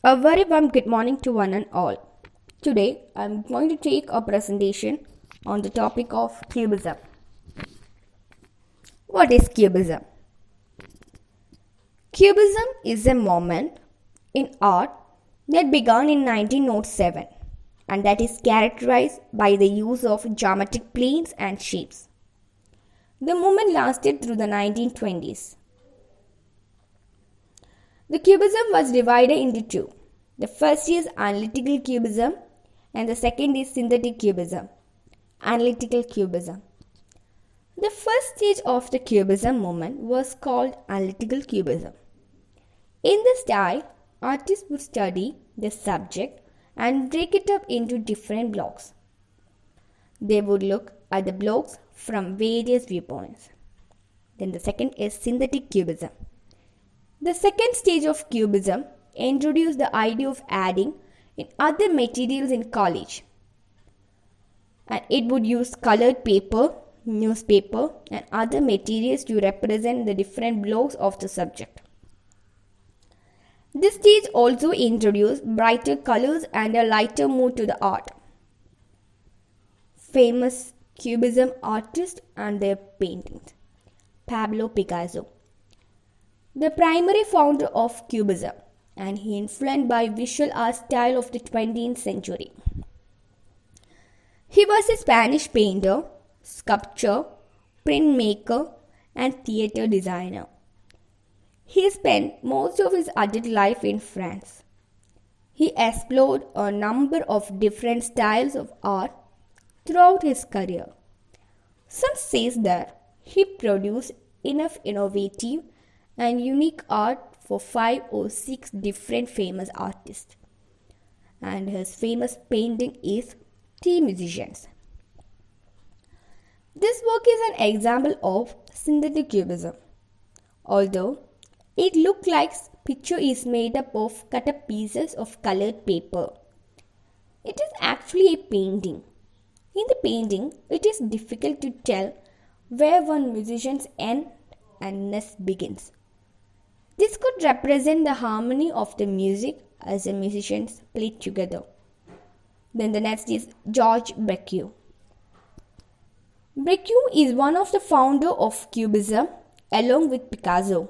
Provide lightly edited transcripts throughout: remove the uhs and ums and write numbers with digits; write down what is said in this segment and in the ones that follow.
A very warm good morning to one and all. Today, I'm going to take a presentation on the topic of Cubism. What is Cubism? Cubism is a movement in art that began in 1907 and that is characterized by the use of geometric planes and shapes. The movement lasted through the 1920s. The Cubism was divided into two. The first is analytical Cubism and the second is synthetic Cubism. Analytical Cubism. The first stage of the Cubism movement was called analytical Cubism. In this style, artists would study the subject and break it up into different blocks. They would look at the blocks from various viewpoints. Then the second is synthetic Cubism. The second stage of Cubism introduced the idea of adding in other materials in collage. And it would use colored paper, newspaper, and other materials to represent the different blocks of the subject. This stage also introduced brighter colors and a lighter mood to the art. Famous Cubism artists and their paintings. Pablo Picasso, the primary founder of Cubism, and he influenced by visual art style of the 20th century. He was a Spanish painter, sculptor, printmaker, and theater designer. He spent most of his adult life in France. He explored a number of different styles of art throughout his career. Some say that he produced enough innovative and unique art for 5 or 6 different famous artists. And his famous painting is Tea Musicians. This work is an example of synthetic Cubism. Although it looks like picture is made up of cut up pieces of colored paper, it is actually a painting. In the painting, it is difficult to tell where one musician's end and next begins. This could represent the harmony of the music as the musicians play together. Then the next is Georges Braque. Braque is one of the founders of Cubism along with Picasso.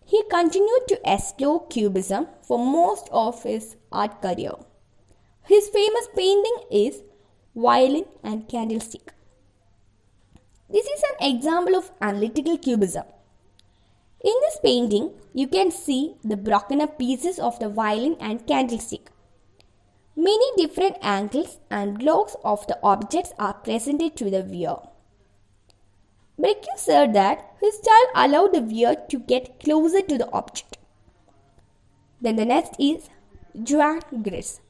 He continued to explore Cubism for most of his art career. His famous painting is Violin and Candlestick. This is an example of analytical Cubism. In this painting, you can see the broken up pieces of the violin and candlestick. Many different angles and blocks of the objects are presented to the viewer. Braque said that his style allowed the viewer to get closer to the object. Then the next is Joan Gris.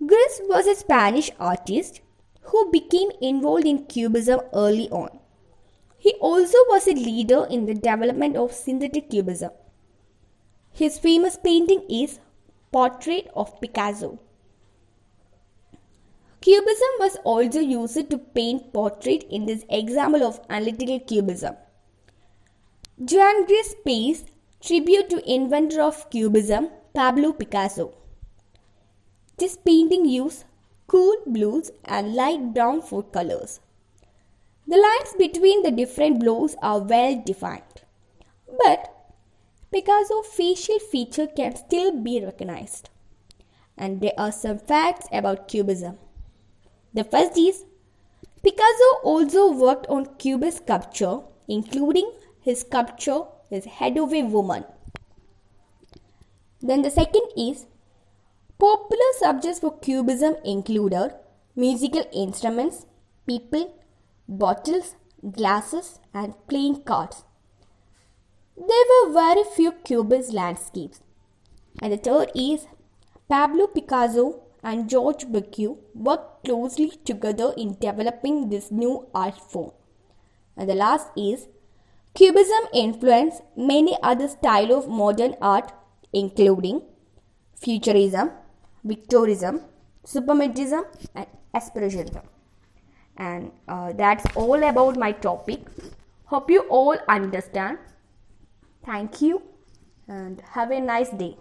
Gris was a Spanish artist who became involved in Cubism early on. He also was a leader in the development of synthetic Cubism. His famous painting is Portrait of Picasso. Cubism was also used to paint portraits in this example of analytical Cubism. Joan Gris pays tribute to inventor of Cubism, Pablo Picasso. This painting used cool blues and light brown for colors. The lines between the different blocks are well defined, but Picasso's facial feature can still be recognized. And there are some facts about Cubism. The first is, Picasso also worked on Cubist sculpture, including his sculpture his Head of a Woman. Then the second is, popular subjects for Cubism included musical instruments, people, bottles, glasses, and playing cards. There were very few Cubist landscapes. And the third is, Pablo Picasso and Georges Braque worked closely together in developing this new art form. And the last is, Cubism influenced many other styles of modern art, including Futurism, Victorism, Supermatism, and Expressionism. And that's all about my topic. Hope you all understand. Thank you and have a nice day.